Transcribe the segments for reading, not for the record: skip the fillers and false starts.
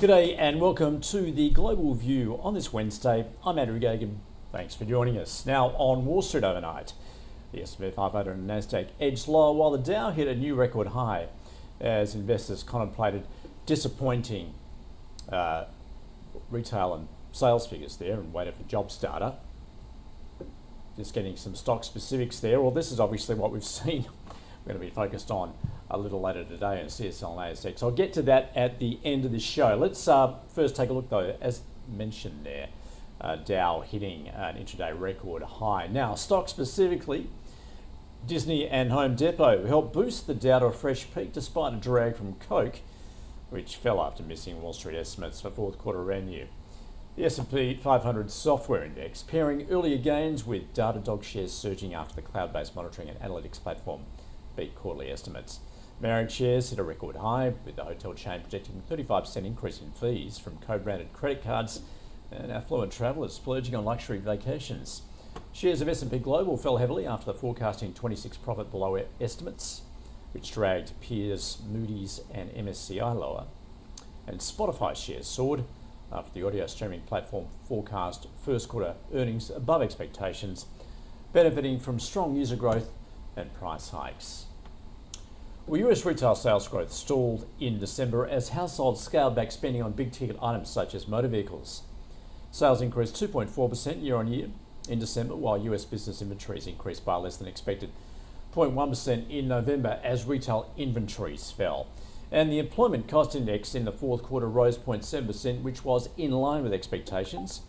G'day and welcome to the Global View on this Wednesday. I'm Andrew Gagan. Thanks for joining us. Now on Wall Street overnight, the S&P 500 and Nasdaq edged lower while the Dow hit a new record high as investors contemplated disappointing retail and sales figures there and waited for jobs data. Just getting some stock specifics there. Well, this is obviously what we've seen. We're going to be focused on a little later today in CSL and ASX. I'll get to that at the end of the show. Let's first take a look though, as mentioned there, Dow hitting an intraday record high. Now, stock specifically, Disney and Home Depot helped boost the Dow to a fresh peak despite a drag from Coke, which fell after missing Wall Street estimates for fourth quarter revenue. The S&P 500 software index pairing earlier gains with Datadog shares surging after the cloud-based monitoring and analytics platform beat quarterly estimates. Marriott shares hit a record high, with the hotel chain projecting a 35% increase in fees from co-branded credit cards and affluent travellers splurging on luxury vacations. Shares of S&P Global fell heavily after the forecasting 26 profit below estimates, which dragged peers Moody's and MSCI lower. And Spotify shares soared after the audio streaming platform forecast first quarter earnings above expectations, benefiting from strong user growth and price hikes. Well, US retail sales growth stalled in December as households scaled back spending on big ticket items such as motor vehicles. Sales increased 2.4% year on year in December, while US business inventories increased by less than expected 0.1% in November as retail inventories fell. And the employment cost index in the fourth quarter rose 0.7%, which was in line with expectations,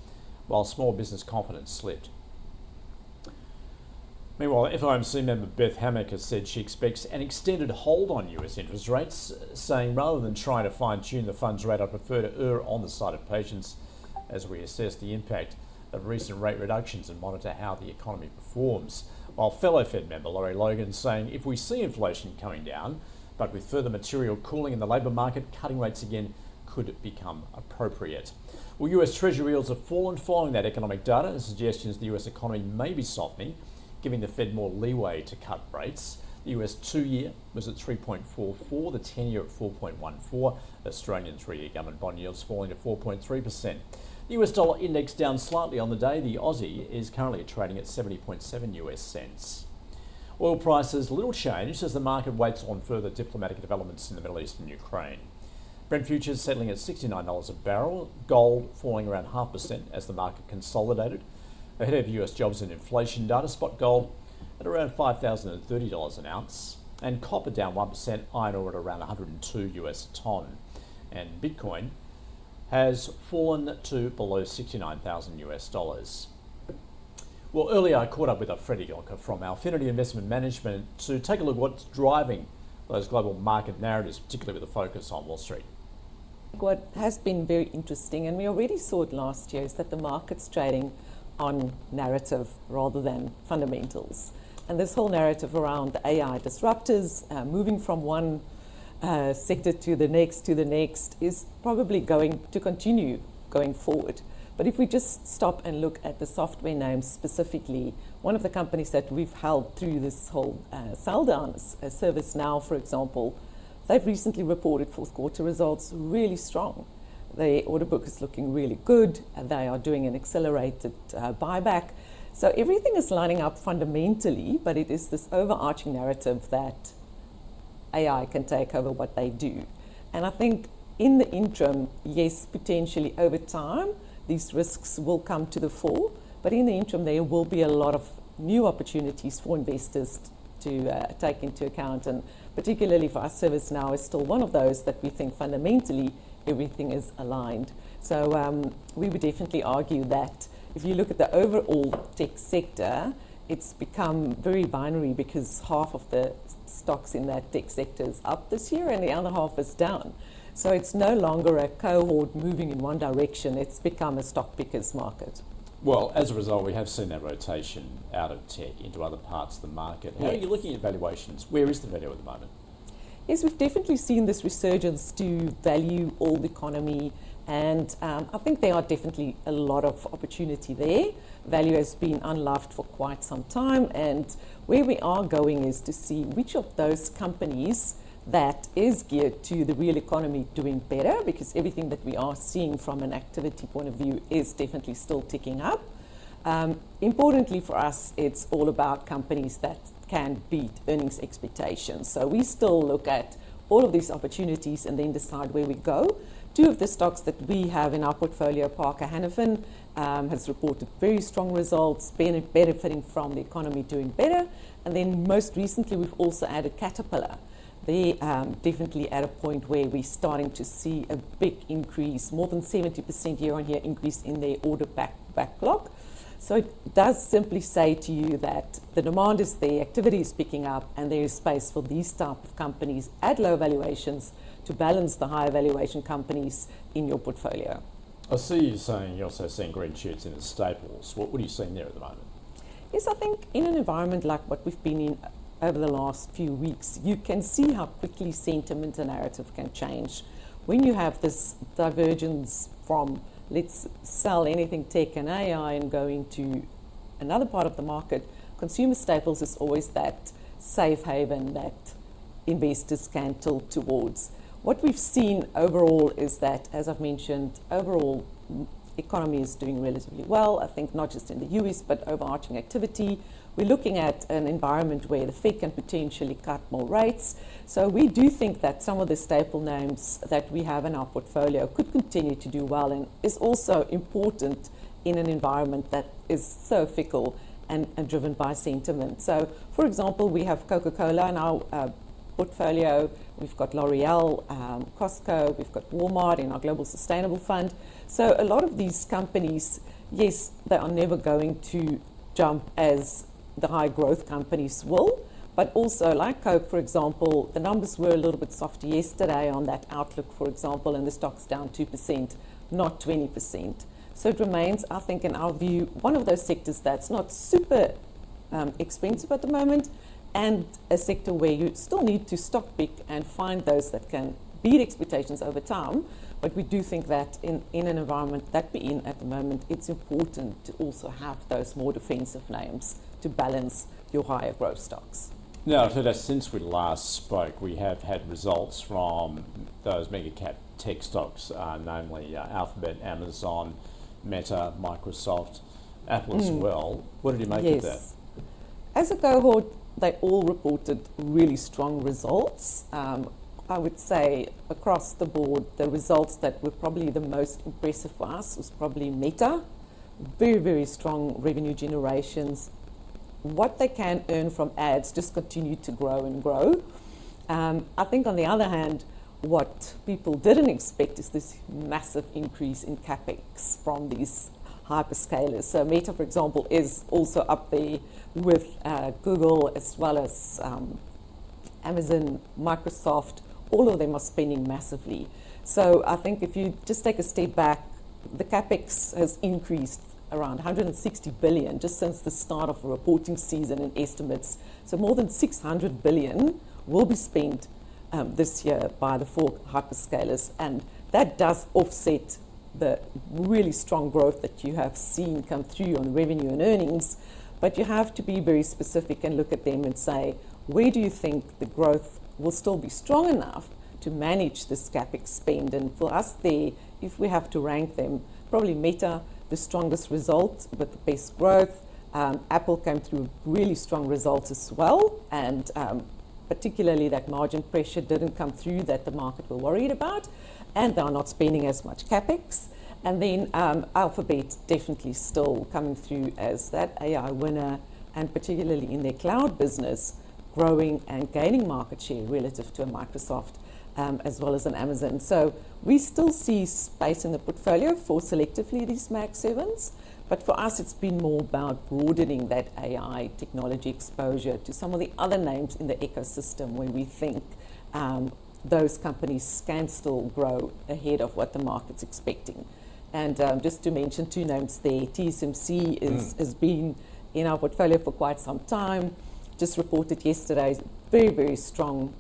while small business confidence slipped. Meanwhile, FOMC member Beth Hammack has said she expects an extended hold on US interest rates, saying rather than trying to fine-tune the funds rate, I prefer to err on the side of patience as we assess the impact of recent rate reductions and monitor how the economy performs. While fellow Fed member Laurie Logan saying if we see inflation coming down, but with further material cooling in the labour market, cutting rates again could become appropriate. Well, US Treasury yields have fallen following that economic data and suggestions the US economy may be softening, giving the Fed more leeway to cut rates. The US 2-year was at 3.44, the 10-year at 4.14, Australian 3-year government bond yields falling to 4.3%. The US dollar index down slightly on the day. The Aussie is currently trading at 70.7 US cents. Oil prices little changed as the market waits on further diplomatic developments in the Middle East and Ukraine. Brent futures settling at $69 a barrel, gold falling around 0.5% as the market consolidated. Ahead of US jobs and inflation data, spot gold at around $5,030 an ounce, and copper down 1%, iron ore at around 102 US a tonne. And Bitcoin has fallen to below 69,000 US dollars. Well, earlier I caught up with Elfreda Jonker from Alphinity Investment Management to take a look at what's driving those global market narratives, particularly with a focus on Wall Street. What has been very interesting, and we already saw it last year, is that the market's trading on narrative rather than fundamentals. And this whole narrative around the AI disruptors, moving from one sector to the next is probably going to continue going forward. But if we just stop and look at the software names specifically, one of the companies that we've held through this whole sell down, ServiceNow, for example, they've recently reported fourth quarter results really strong. The order book is looking really good. They are doing an accelerated buyback. So everything is lining up fundamentally, but it is this overarching narrative that AI can take over what they do. And I think in the interim, yes, potentially over time, these risks will come to the fore. But in the interim, there will be a lot of new opportunities for investors to take into account. And particularly for us, ServiceNow is still one of those that we think fundamentally everything is aligned. So we would definitely argue that if you look at the overall tech sector, it's become very binary because half of the stocks in that tech sector is up this year and the other half is down. So it's no longer a cohort moving in one direction, it's become a stock pickers market. Well, as a result, we have seen that rotation out of tech into other parts of the market. How are you looking at valuations? Where is the value at the moment? Yes, we've definitely seen this resurgence to value old economy, and I think there are definitely a lot of opportunity there. Value has been unloved for quite some time, and where we are going is to see which of those companies that is geared to the real economy doing better, because everything that we are seeing from an activity point of view is definitely still ticking up. Importantly for us, it's all about companies that can beat earnings expectations. So we still look at all of these opportunities and then decide where we go. Two of the stocks that we have in our portfolio, Parker-Hannifin, has reported very strong results, benefiting from the economy doing better. And then most recently, we've also added Caterpillar. They definitely at a point where we're starting to see a big increase, more than 70% year-on-year increase in their order backlog. So it does simply say to you that the demand is there, activity is picking up, and there is space for these type of companies at low valuations to balance the higher valuation companies in your portfolio. I see you saying you're also seeing green shoots in the staples. What are you seeing there at the moment? Yes, I think in an environment like what we've been in over the last few weeks, you can see how quickly sentiment and narrative can change. When you have this divergence from let's sell anything tech and AI and go into another part of the market, consumer staples is always that safe haven that investors can tilt towards. What we've seen overall is that, as I've mentioned, overall economy is doing relatively well. I think not just in the US, but overarching activity. We're looking at an environment where the Fed can potentially cut more rates. So we do think that some of the staple names that we have in our portfolio could continue to do well, and is also important in an environment that is so fickle and driven by sentiment. So, for example, we have Coca-Cola in our portfolio, we've got L'Oreal, Costco, we've got Walmart in our Global Sustainable Fund. So a lot of these companies, yes, they are never going to jump as the high growth companies will, but also like Coke, for example, the numbers were a little bit softer yesterday on that outlook, for example, and the stock's down 2%, not 20%. So it remains, I think, in our view, one of those sectors that's not super expensive at the moment, and a sector where you still need to stock pick and find those that can beat expectations over time. But we do think that in an environment that we're in at the moment, it's important to also have those more defensive names to balance your higher growth stocks. Now, Elfreda, since we last spoke, we have had results from those mega cap tech stocks, namely Alphabet, Amazon, Meta, Microsoft, Apple as well. What did you make of that? As a cohort, they all reported really strong results. I would say across the board, the results that were probably the most impressive for us was probably Meta. Very, very strong revenue generations. What they can earn from ads just continue to grow and grow. I think on the other hand, what people didn't expect is this massive increase in capex from these hyperscalers. So Meta, for example, is also up there with Google, as well as Amazon, Microsoft. All of them are spending massively. So I think if you just take a step back, the capex has increased around 160 billion just since the start of the reporting season in estimates. So more than 600 billion will be spent this year by the four hyperscalers, and that does offset the really strong growth that you have seen come through on revenue and earnings. But you have to be very specific and look at them and say, where do you think the growth will still be strong enough to manage this capex spend? And for us there, if we have to rank them, probably Meta, the strongest result with the best growth. Apple came through really strong results as well, and particularly that margin pressure didn't come through that the market were worried about, and they are not spending as much capex. And then Alphabet definitely still coming through as that AI winner, and particularly in their cloud business, growing and gaining market share relative to a Microsoft as well as an Amazon. So we still see space in the portfolio for selectively these Mag 7s, but for us it's been more about broadening that AI technology exposure to some of the other names in the ecosystem where we think those companies can still grow ahead of what the market's expecting. And just to mention two names there, TSMC has been in our portfolio for quite some time. Just reported yesterday very, very strong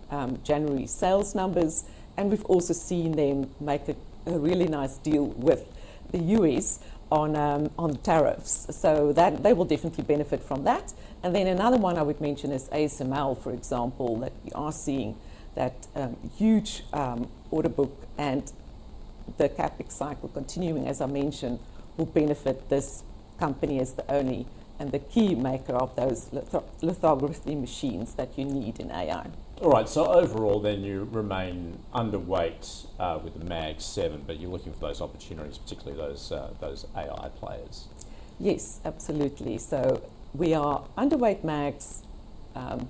January sales numbers, and we've also seen them make a really nice deal with the US on tariffs, so that they will definitely benefit from that. And then another one I would mention is ASML, for example, that we are seeing that huge order book and the CapEx cycle continuing, as I mentioned, will benefit this company as the only and the key maker of those lithography machines that you need in AI. All right, so overall then you remain underweight with the MAG 7, but you're looking for those opportunities, particularly those AI players. Yes, absolutely. So we are underweight MAGs,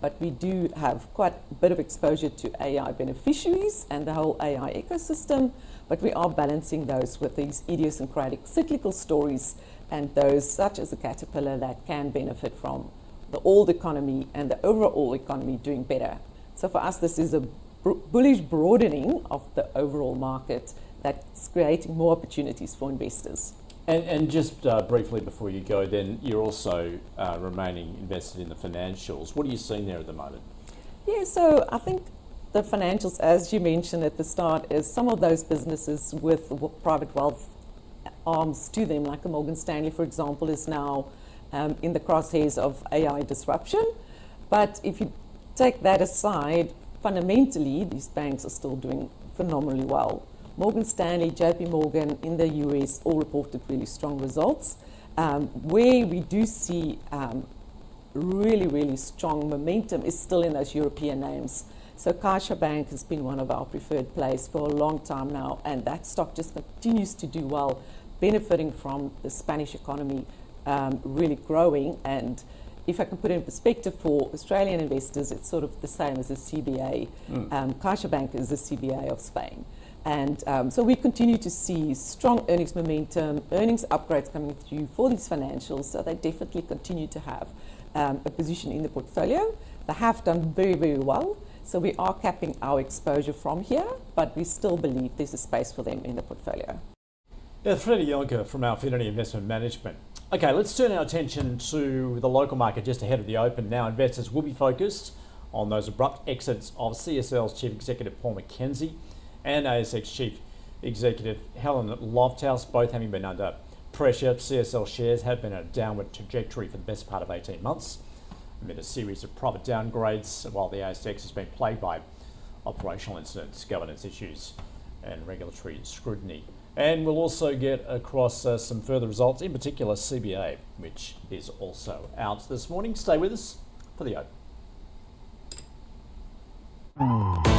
but we do have quite a bit of exposure to AI beneficiaries and the whole AI ecosystem, but we are balancing those with these idiosyncratic cyclical stories and those such as a Caterpillar that can benefit from the old economy and the overall economy doing better. So for us, this is a bullish broadening of the overall market that's creating more opportunities for investors. And just briefly before you go, then you're also remaining invested in the financials. What are you seeing there at the moment? Yeah, so I think the financials, as you mentioned at the start, is some of those businesses with private wealth arms to them, like a Morgan Stanley, for example, is now in the crosshairs of AI disruption. But if you take that aside, fundamentally, these banks are still doing phenomenally well. Morgan Stanley, JP Morgan in the US all reported really strong results. Where we do see really, really strong momentum is still in those European names. So CaixaBank has been one of our preferred plays for a long time now, and that stock just continues to do well, benefiting from the Spanish economy really growing. And if I can put it in perspective for Australian investors, it's sort of the same as a CBA. CaixaBank is the CBA of Spain. And so we continue to see strong earnings momentum, earnings upgrades coming through for these financials. So they definitely continue to have a position in the portfolio. They have done very, very well. So we are capping our exposure from here, but we still believe there's a space for them in the portfolio. Elfreda Jonker from Alphinity Investment Management. Okay, let's turn our attention to the local market just ahead of the open. Now, investors will be focused on those abrupt exits of CSL's Chief Executive Paul McKenzie and ASX Chief Executive Helen Lofthouse, both having been under pressure. CSL shares have been on a downward trajectory for the best part of 18 months amid a series of private downgrades, while the ASX has been plagued by operational incidents, governance issues and regulatory scrutiny. And we'll also get across some further results, in particular CBA, which is also out this morning. Stay with us for the open.